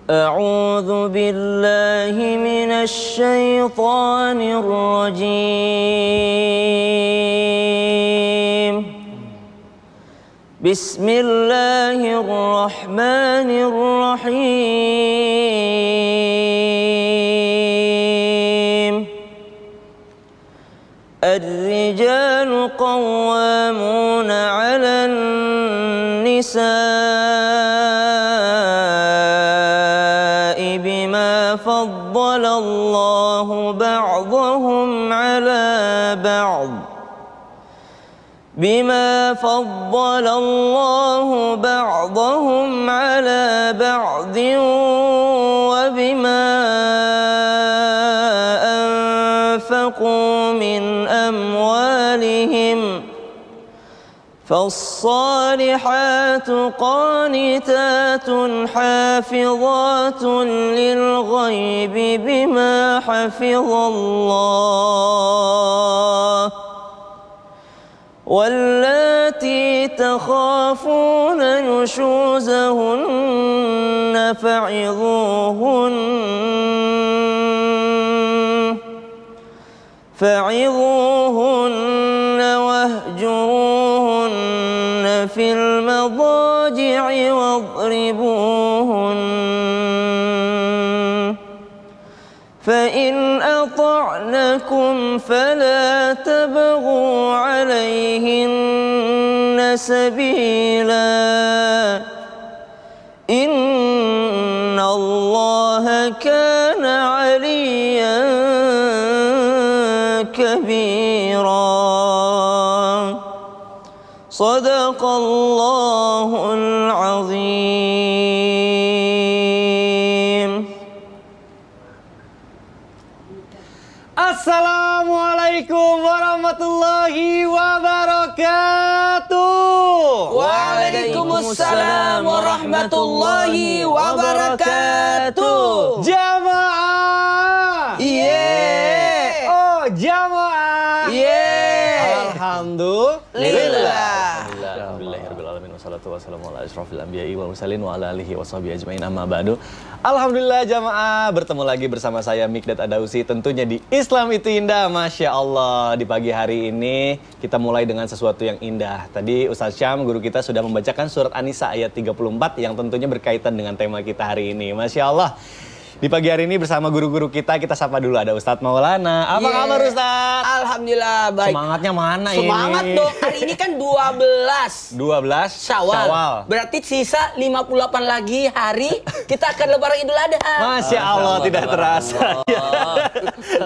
أعوذ بالله من الشيطان الرجيم بسم الله الرحمن الرحيم الرجال قوامون على النساء بما فضل الله بعضهم على بعض وبما أنفقوا من أموالهم فالصالحات قانتات حافظات للغيب بما حفظ الله واللاتي تخافون نشوزهن فعظوهن واهجروهن في المضاجع واضربوهن فإن أطعنكم فلا تبغوا عليهن سبيلا إن الله كان عليا كبيرا صدق الله العظيم. Assalamualaikum warahmatullahi wabarakatuh. Waalaikumsalam warahmatullahi wabarakatuh. Jamaah. Yeay. Oh, jamaah. Yeay. Alhamdulillah. Alhamdulillahirrahmanirrahim. Wassalatu wassalamu ala asyrafil anbiya'i wal mursalin wa ala alihi washabihi ajmain amma ba'du. Alhamdulillah jamaah, bertemu lagi bersama saya Mikdad Adausi tentunya di Islam Itu Indah. Masya Allah, di pagi hari ini kita mulai dengan sesuatu yang indah. Tadi Ustaz Syam, guru kita, sudah membacakan surat An-Nisa ayat 34 yang tentunya berkaitan dengan tema kita hari ini. Masya Allah. Di pagi hari ini bersama guru-guru kita sapa dulu. Ada Ustadz Maulana. Apa kabar Ustadz? Alhamdulillah baik. Semangatnya mana ini? Semangat dong. Hari ini kan 12 Syawal. Berarti sisa 58 lagi hari kita akan lebaran Idul Adha. Masya Allah, tidak terasa.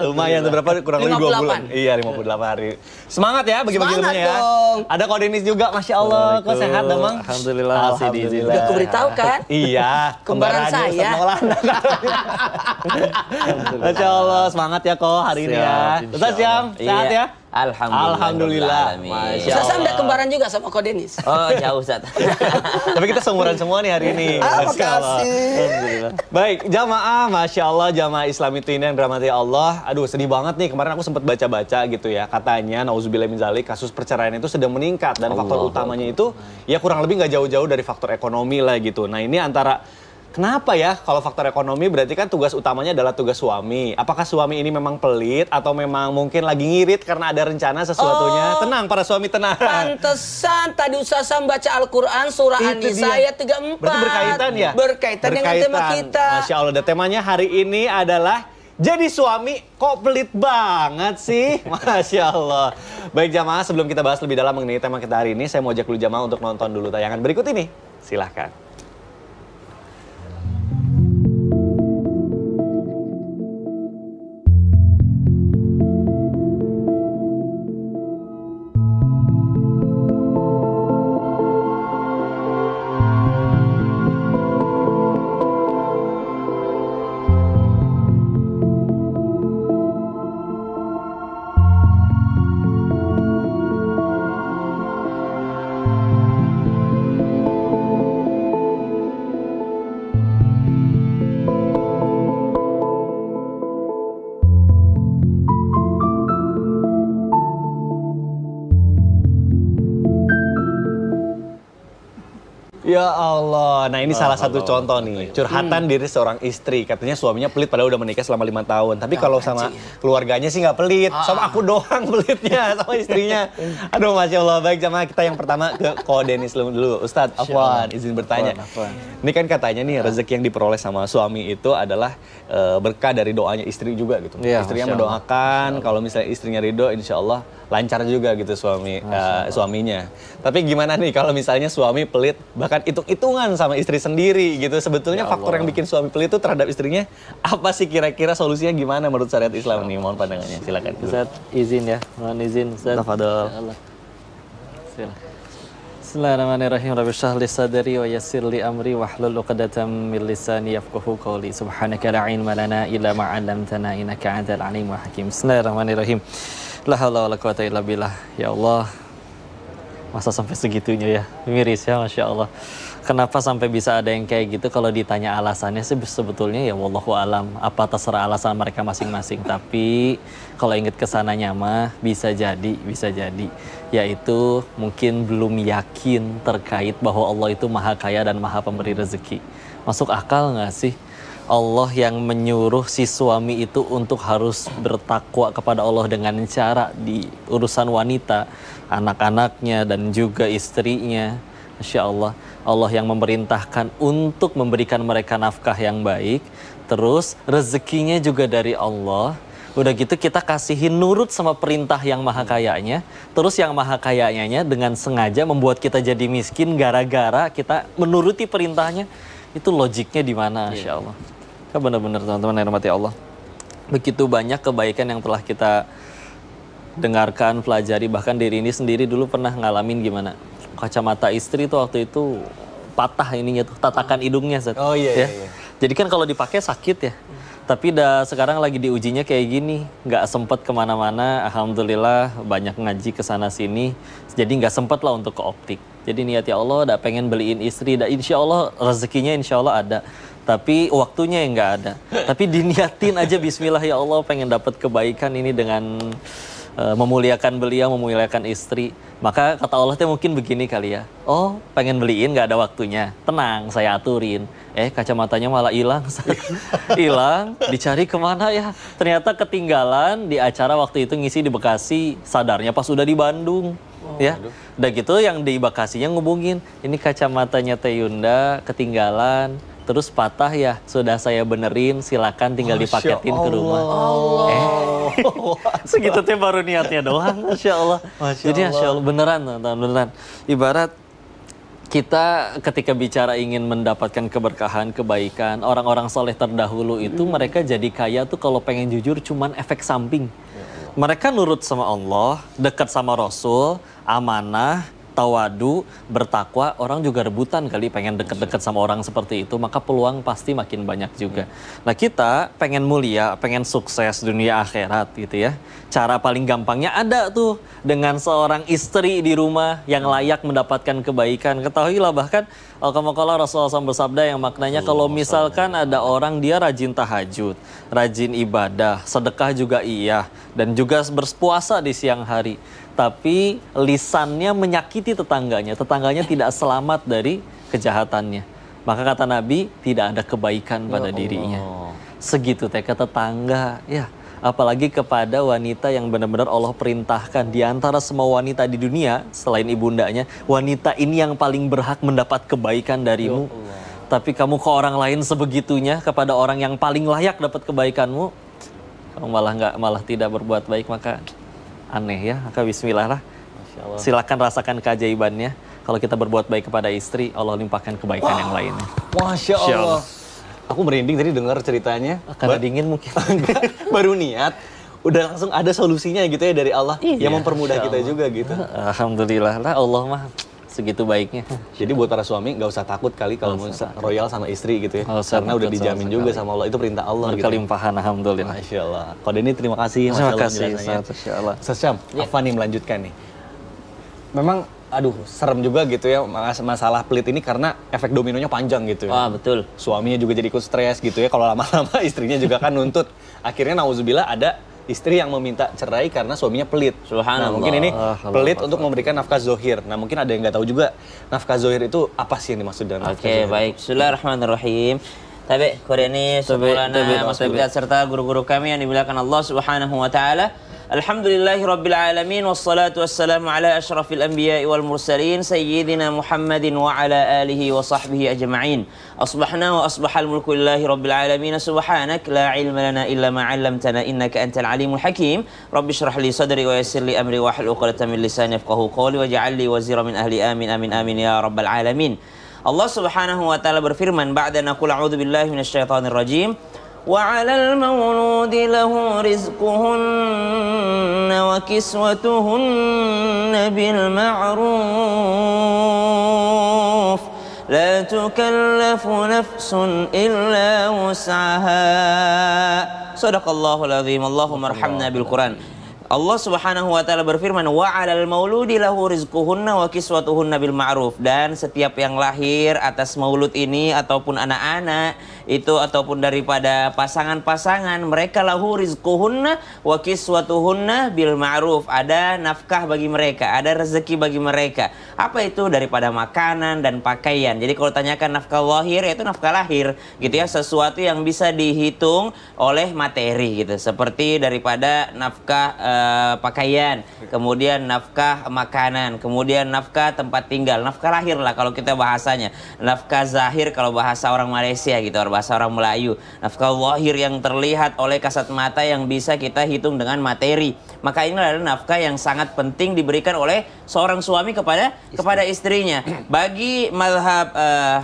Lumayan, berapa? Kurang lebih 2 bulan. Iya, 58 hari. Semangat ya bagi-bagi ilmunya ya. Ada Kodenis juga, Masya Allah. Kok sehat, Damang? Alhamdulillah. Udah kuberitahu kan? Iya. Kembaran saya. Masya Allah, semangat ya kok hari ini ya. Ustaz Syam, sehat ya? Alhamdulillah. Ustaz Sam udah kembaran juga sama Ko Denis. Oh jauh Ustaz. Tapi kita seumuran semua nih hari ini. Makasih. Baik, jamaah, Masya Allah, jamaah Islam Itu Indah yang dirahmati Allah. Aduh, sedih banget nih, kemarin aku sempat baca-baca gitu ya. Katanya, nauzubillah min dzalik, kasus perceraian itu sedang meningkat. Dan faktor utamanya itu, ya kurang lebih nggak jauh-jauh dari faktor ekonomi lah gitu. Nah ini antara, kenapa ya kalau faktor ekonomi berarti kan tugas utamanya adalah tugas suami. Apakah suami ini memang pelit atau memang mungkin lagi ngirit karena ada rencana sesuatunya? Tenang para suami, tenang. Pantesan tadi Ustaz Sam baca Al-Quran surah An-Nisa ayat 34. Berarti berkaitan ya? Berkaitan dengan tema kita. Masya Allah, dan temanya hari ini adalah jadi suami kok pelit banget sih? Masya Allah. Baik jamaah, sebelum kita bahas lebih dalam mengenai tema kita hari ini, saya mau ajak dulu jamaah untuk nonton dulu tayangan berikut ini. Silahkan. Ya Allah. Nah, ini salah satu contoh nih. Curhatan diri seorang istri. Katanya suaminya pelit padahal udah menikah selama 5 tahun. Tapi kalau sama keluarganya sih nggak pelit. Sama aku doang pelitnya sama istrinya. Aduh, Masya Allah. Baik, jamaah kita yang pertama ke Ko Denis dulu. Ustadz, Afwan, izin bertanya. Ini kan katanya nih rezeki yang diperoleh sama suami itu adalah berkah dari doanya istri juga gitu. Istrinya mendoakan kalau misalnya istrinya ridho, insya Allah lancar juga gitu suaminya. Tapi gimana nih kalau misalnya suami pelit, bahkan hitung-hitungan sama istri sendiri gitu. Sebetulnya faktor yang bikin suami pelit itu terhadap istrinya apa sih, kira-kira solusinya gimana menurut syariat Islam nih? Mohon pandangannya, silakan. Ustaz, izin ya, mohon izin Ustaz. Tafadhol. Bismillahirrahmanirrahim. Rabbi shrah li sadri wa yassir li amri wahlul 'uqdatam min lisani yafqahu qawli. Subhanaka la ilma lana illa ma 'allamtana innaka antal alimul hakim. Bismillahirrahmanirrahim. La haula wala quwata illa billah. Ya Allah. Masa sampai segitunya ya? Miris ya, Masya Allah. Kenapa sampai bisa ada yang kayak gitu? Kalau ditanya alasannya sih sebetulnya ya wallahu alam. Apa terserah alasan mereka masing-masing. Tapi kalau inget kesananya mah bisa jadi. Yaitu mungkin belum yakin terkait bahwa Allah itu maha kaya dan maha pemberi rezeki. Masuk akal nggak sih? Allah yang menyuruh si suami itu untuk harus bertakwa kepada Allah dengan cara di urusan wanita, anak-anaknya dan juga istrinya. Masya Allah, Allah yang memerintahkan untuk memberikan mereka nafkah yang baik, terus rezekinya juga dari Allah. Udah gitu kita kasihin nurut sama perintah yang maha kayanya, terus yang maha kayanya dengan sengaja membuat kita jadi miskin gara-gara kita menuruti perintahnya. Itu logiknya di mana, Masya Allah. Kan benar-benar teman-teman yang rahmati Allah. Begitu banyak kebaikan yang telah kita dengarkan, pelajari, bahkan diri ini sendiri dulu pernah ngalamin gimana. Kacamata istri tuh waktu itu patah ininya tuh, tatakan hidungnya. Oh iya, iya. Jadi kan kalau dipakai sakit ya. Tapi sekarang lagi diujinya kayak gini, nggak sempet kemana-mana. Alhamdulillah banyak ngaji kesana sini, jadi nggak sempet lah untuk ke optik. Jadi niat ya Allah, udah pengen beliin istri, insya Allah rezekinya insya Allah ada. Tapi waktunya yang nggak ada. Tapi diniatin aja Bismillah ya Allah, pengen dapat kebaikan ini dengan memuliakan beliau, memuliakan istri. Maka kata Allah tuh mungkin begini kali ya. Oh, pengen beliin nggak ada waktunya. Tenang, saya aturin. Kacamatanya malah hilang. Hilang, dicari kemana ya? Ternyata ketinggalan di acara waktu itu ngisi di Bekasi. Sadarnya pas udah di Bandung. Ya, udah gitu yang di Bekasinya ngubungin. Ini kacamatanya Teh Yunda ketinggalan. Terus patah ya, sudah saya benerin, silakan tinggal dipaketin ke rumah. Segitu teh baru niatnya doang, Masya Allah. Jadi Masya Allah, beneran. Ibarat kita ketika bicara ingin mendapatkan keberkahan, kebaikan, orang-orang soleh terdahulu itu mereka jadi kaya tuh kalau pengen jujur cuman efek samping. Mereka nurut sama Allah, dekat sama Rasul, amanah, tawadu, bertakwa, orang juga rebutan kali pengen deket-deket sama orang seperti itu, maka peluang pasti makin banyak juga. Nah kita pengen mulia, pengen sukses dunia akhirat gitu ya. Cara paling gampangnya ada tuh dengan seorang istri di rumah yang layak mendapatkan kebaikan. Ketahuilah bahkan Al-Kamakala Rasulullah SAW bersabda yang maknanya kalau misalkan ada orang dia rajin tahajud, rajin ibadah, sedekah juga iya, dan juga berpuasa di siang hari. Tapi lisannya menyakiti tetangganya tidak selamat dari kejahatannya. Maka kata Nabi, tidak ada kebaikan pada dirinya. Segitu teh ke tetangga, ya. Apalagi kepada wanita yang benar-benar Allah perintahkan. Di antara semua wanita di dunia, selain ibundanya, wanita ini yang paling berhak mendapat kebaikan darimu. Tapi kamu ke orang lain sebegitunya, kepada orang yang paling layak dapat kebaikanmu, kamu malah tidak berbuat baik, maka aneh ya. Maka bismillah lah. Silakan rasakan keajaibannya. Kalau kita berbuat baik kepada istri, Allah limpahkan kebaikan yang lainnya. Masya Allah. Aku merinding tadi dengar ceritanya. Karena dingin mungkin. Baru niat, udah langsung ada solusinya gitu ya dari Allah. Yang mempermudah kita juga gitu. Alhamdulillah lah, Allah mah segitu baiknya. Jadi buat para suami nggak usah takut kali kalau mau royal sama istri gitu ya. Karena udah dijamin juga sama Allah, itu perintah Allah gitu. Berkelimpahan, alhamdulillah. Masya Allah. Kode ini terima kasih. Terima kasih. Masya Allah. Syam, apa nih melanjutkan nih? Memang serem juga gitu ya masalah pelit ini karena efek dominonya panjang gitu ya. Wah, betul. Suaminya juga jadi ikut stres gitu ya kalau lama-lama istrinya juga kan nuntut. Akhirnya nauzubillah ada istri yang meminta cerai karena suaminya pelit. Subhanallah. Nah, mungkin ini pelit untuk memberikan nafkah zohir. Nah, mungkin ada yang nggak tahu juga nafkah zohir itu apa sih yang dimaksud dengan nafkah zohir. Oke, baik. Bismillahirrahmanirrahim. Tabi, Qurani, Maulana, Mas Bidat serta guru-guru kami yang dimuliakan Allah Subhanahu wa taala. Alhamdulillahirabbil alamin wassalatu wassalamu ala asyrafil anbiya'i wal mursalin sayyidina Muhammadin wa ala alihi wa sahbihi ajma'in. Asbahna wa asbahal mulku lillahi rabbil alamin. Subhanak la ilma lana illa ma 'allamtana innaka antal alimul hakim. Rabbi shrah li sadri wa yassir li amri wa hlul 'uqdatam min lisani yafqahu qawli waj'al li wazira min ahli amin amin amin ya rabbal alamin. Allah Subhanahu wa taala berfirman ba'da naqul a'udzu billahi minasyaitonir rajim. وعلى المولود له رزقهن وكسوتهن بالمعروف لا تكلف نفس إلا وسعها صدق الله العظيم اللهم ارحمنا بالقرآن. Allah Subhanahu wa taala berfirman wa 'alal mauludi lahu rizquhunna wa kiswatuhunna bil ma'ruf, dan setiap yang lahir atas maulud ini ataupun anak-anak itu ataupun daripada pasangan-pasangan mereka lahu rizquhunna wa kiswatuhunna bil ma'ruf, ada nafkah bagi mereka, ada rezeki bagi mereka. Apa itu? Daripada makanan dan pakaian. Jadi kalau tanyakan nafkah lahir yaitu nafkah lahir gitu ya, sesuatu yang bisa dihitung oleh materi gitu, seperti daripada nafkah pakaian, kemudian nafkah makanan, kemudian nafkah tempat tinggal, nafkah lahir lah kalau kita bahasanya, nafkah zahir kalau bahasa orang Malaysia gitu, bahasa orang Melayu, nafkah lahir yang terlihat oleh kasat mata yang bisa kita hitung dengan materi. Maka ini adalah nafkah yang sangat penting diberikan oleh seorang suami kepada istrinya. Bagi mazhab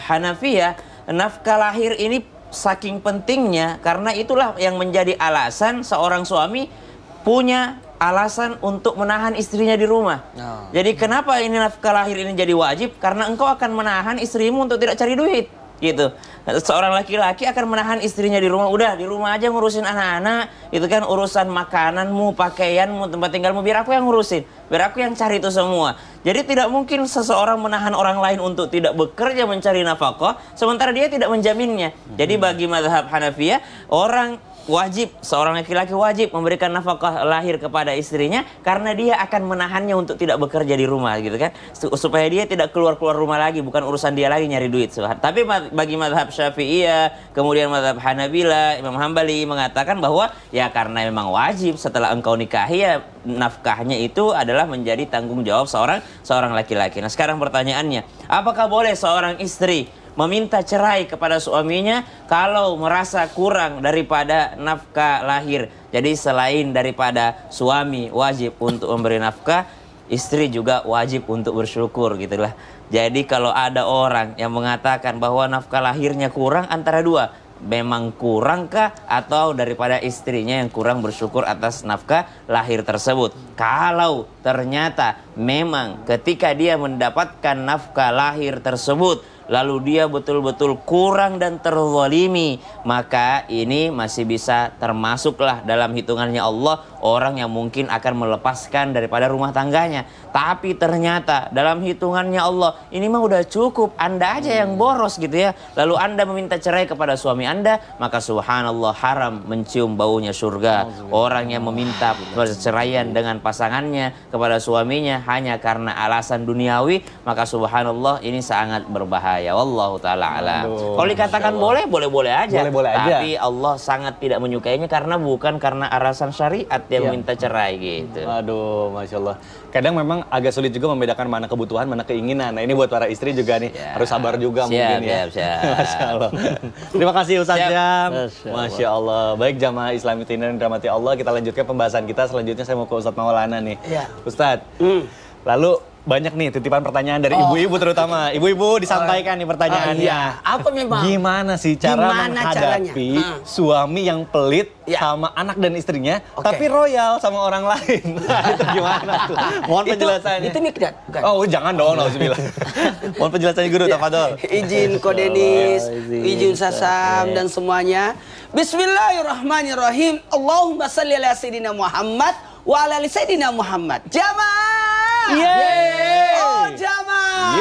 Hanafiyah, nafkah lahir ini saking pentingnya karena itulah yang menjadi alasan seorang suami punya alasan untuk menahan istrinya di rumah. Jadi kenapa ini nafkah lahir ini jadi wajib? Karena engkau akan menahan istrimu untuk tidak cari duit. Gitu. Seorang laki-laki akan menahan istrinya di rumah. Udah di rumah aja ngurusin anak-anak. Itu kan urusan makananmu, pakaianmu, tempat tinggalmu. Biar aku yang ngurusin. Biar aku yang cari itu semua. Jadi tidak mungkin seseorang menahan orang lain untuk tidak bekerja mencari nafkah, sementara dia tidak menjaminnya. Jadi bagi mazhab Hanafiyah, orang wajib, seorang laki-laki wajib memberikan nafkah lahir kepada istrinya karena dia akan menahannya untuk tidak bekerja di rumah gitu kan, supaya dia tidak keluar rumah lagi, bukan urusan dia lagi nyari duit. Tapi bagi mazhab Syafi'iyah, kemudian mazhab Hanabila, Imam Hambali mengatakan bahwa ya karena memang wajib setelah engkau nikahi ya nafkahnya itu adalah menjadi tanggung jawab seorang laki-laki. Nah sekarang pertanyaannya, apakah boleh seorang istri meminta cerai kepada suaminya kalau merasa kurang daripada nafkah lahir? Jadi selain daripada suami wajib untuk memberi nafkah, istri juga wajib untuk bersyukur gitulah. Jadi kalau ada orang yang mengatakan bahwa nafkah lahirnya kurang, antara dua, memang kurangkah atau daripada istrinya yang kurang bersyukur atas nafkah lahir tersebut. Kalau ternyata memang ketika dia mendapatkan nafkah lahir tersebut lalu dia betul-betul kurang dan terzalimi, maka ini masih bisa termasuklah dalam hitungannya Allah orang yang mungkin akan melepaskan daripada rumah tangganya. Tapi ternyata dalam hitungannya Allah ini mah udah cukup, Anda aja yang boros gitu ya, lalu Anda meminta cerai kepada suami Anda, maka subhanallah haram mencium baunya surga. Orang yang meminta perceraian dengan pasangannya kepada suaminya hanya karena alasan duniawi, maka subhanallah ini sangat berbahaya. Wallahu ta'ala alam. Kalau dikatakan boleh aja. Tapi Allah sangat tidak menyukainya karena bukan karena alasan syariat dia meminta cerai gitu. Aduh, Masya Allah. Kadang memang agak sulit juga membedakan mana kebutuhan, mana keinginan. Nah ini buat para istri juga nih, harus sabar juga mungkin ya. Masya Allah. Terima kasih Ustaz Jam. Masya Allah. Baik jamaah Islam Itindan yang dirahmati Allah, kita lanjutkan pembahasan kita. Selanjutnya saya mau ke Ustaz Maulana nih. Ustaz, lalu banyak nih titipan pertanyaan dari ibu-ibu terutama. Ibu-ibu disampaikan nih pertanyaannya. Apa memang? Gimana sih cara menghadapi suami yang pelit sama anak dan istrinya, tapi royal sama orang lain? Itu gimana tuh? Mohon penjelasannya. Itu Mikdad, bukan? Oh jangan dong, nauzubillah. Mohon penjelasannya Guru, tafadhol. Izin Kodenis, izin Sasam dan semuanya. Bismillahirrahmanirrahim. Allahumma salli ala Sayyidina Muhammad wa ala ali Sayyidina Muhammad. Jamaah. Oh jamaah.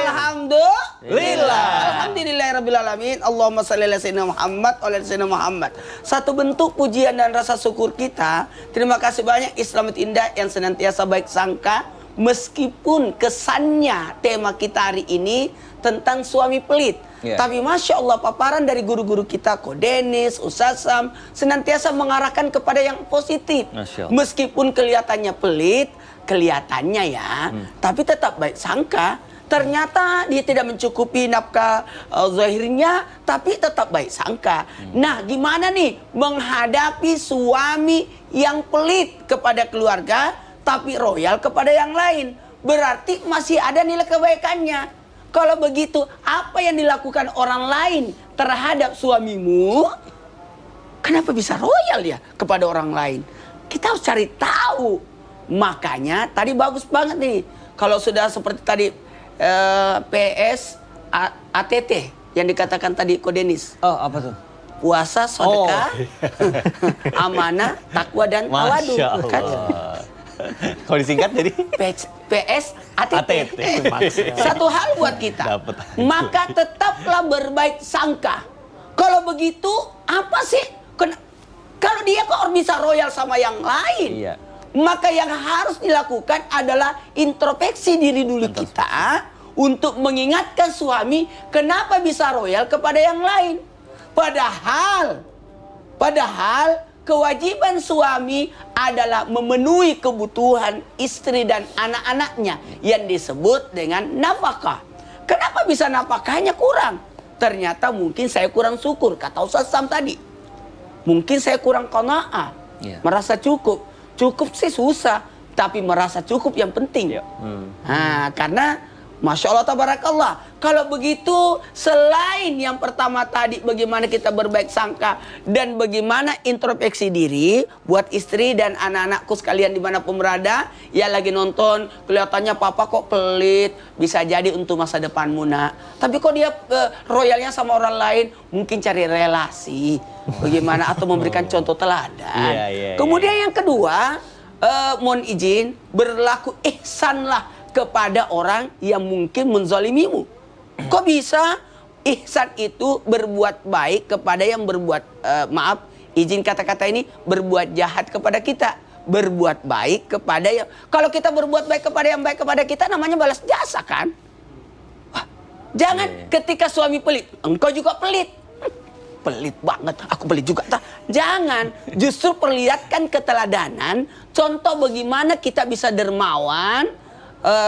Alhamdulillah. Alhamdulillahirrabbilalamin. Allahumma shalli ala sayyidina Muhammad wa ala sayyidina Muhammad. Satu bentuk pujian dan rasa syukur kita. Terima kasih banyak Islam itu indah yang senantiasa baik sangka. Meskipun kesannya tema kita hari ini tentang suami pelit. Tapi Masya Allah paparan dari guru-guru kita, Ko Denis, Ustaz Sam, senantiasa mengarahkan kepada yang positif. Meskipun kelihatannya pelit, kelihatannya ya, tapi tetap baik sangka. Ternyata dia tidak mencukupi nafkah zahirnya, tapi tetap baik sangka. Nah, gimana nih menghadapi suami yang pelit kepada keluarga, tapi royal kepada yang lain? Berarti masih ada nilai kebaikannya. Kalau begitu, apa yang dilakukan orang lain terhadap suamimu, kenapa bisa royal ya kepada orang lain? Kita harus cari tahu. Makanya tadi bagus banget nih. Kalau sudah seperti tadi PS ATT yang dikatakan tadi Ko Denis. Oh, apa tuh? Puasa, sedekah, amanah, takwa dan tawadu. Kan? Kalau disingkat jadi PS ATT. Satu hal buat kita. Maka tetaplah berbaik sangka. Kalau begitu, apa sih? Kalau dia kok bisa royal sama yang lain? Iya. Maka yang harus dilakukan adalah introspeksi diri dulu kita untuk mengingatkan suami kenapa bisa royal kepada yang lain. Padahal kewajiban suami adalah memenuhi kebutuhan istri dan anak-anaknya yang disebut dengan nafkah. Kenapa bisa nafkahnya kurang? Ternyata mungkin saya kurang syukur, kata Ustaz Sam tadi. Mungkin saya kurang qanaah, merasa cukup. Cukup sih susah, tapi merasa cukup yang penting. Nah, karena Masya Allah tabarakallah. Kalau begitu, selain yang pertama tadi bagaimana kita berbaik sangka dan bagaimana introspeksi diri buat istri dan anak-anakku sekalian dimanapun berada, ya lagi nonton kelihatannya papa kok pelit, bisa jadi untuk masa depanmu nak. Tapi kok dia royalnya sama orang lain, mungkin cari relasi bagaimana atau memberikan contoh teladan. Kemudian yang kedua, mohon izin, berlaku ihsanlah kepada orang yang mungkin menzalimimu. Kok bisa? Ihsan itu berbuat baik kepada yang berbuat, maaf, izin kata-kata ini, berbuat jahat kepada kita. Berbuat baik kepada yang, kalau kita berbuat baik kepada yang baik kepada kita, namanya balas jasa kan? Wah, jangan ketika suami pelit, engkau juga pelit. Pelit banget, aku pelit juga. Jangan, justru perlihatkan keteladanan, contoh bagaimana kita bisa dermawan,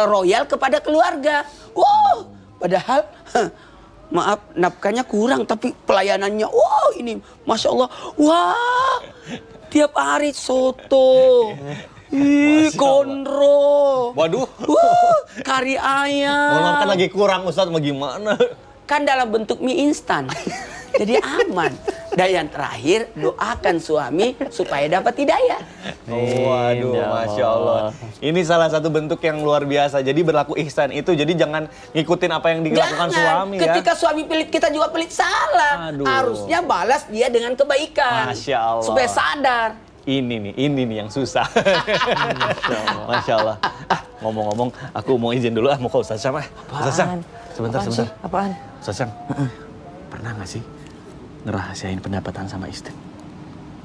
royal kepada keluarga. Wow, padahal maaf nafkahnya kurang tapi pelayanannya wow ini Masya Allah. Wah, tiap hari soto, konro, waduh, kari ayam. Mohon maaf kan lagi kurang Ustadz, mau gimana? Kan dalam bentuk mie instan. Jadi aman. Dan yang terakhir, doakan suami supaya dapat hidayah. Waduh, Masya Allah. Ini salah satu bentuk yang luar biasa. Jadi berlaku ihsan itu, jadi jangan ngikutin apa yang dilakukan suami ya. Ketika suami pelit, kita juga pelit, salah. Aduh. Harusnya balas dia dengan kebaikan. Masya Allah. Supaya sadar. Ini nih yang susah. Masya Allah. Ngomong-ngomong, aku mau izin dulu mau ke Ustaz Sam. Ustaz Sam, sebentar. Apaan? Ustaz Sam, pernah nggak sih ngerahasiain pendapatan sama istri?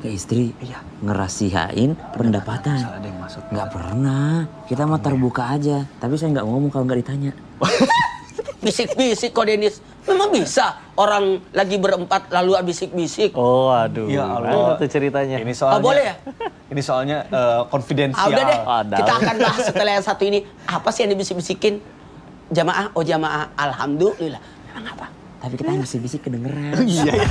Ke istri? Iya. Ngerahasiain pendapatan? Salah ada yang masuk. Nggak pernah. Kita mau terbuka aja. Tapi saya nggak ngomong kalau nggak ditanya. Bisik-bisik Ko Denis. Memang bisa orang lagi berempat lalu bisik-bisik. Oh, aduh. Ya Allah. Itu ceritanya. Ini soalnya. Boleh ya? Ini soalnya konfidensial. Udah deh. Kita akan bahas setelah yang satu ini. Apa sih yang dibisik-bisikin? Jamaah, jamaah. Alhamdulillah. Memang apa? Tapi kita masih bisik kedengeran. Iya.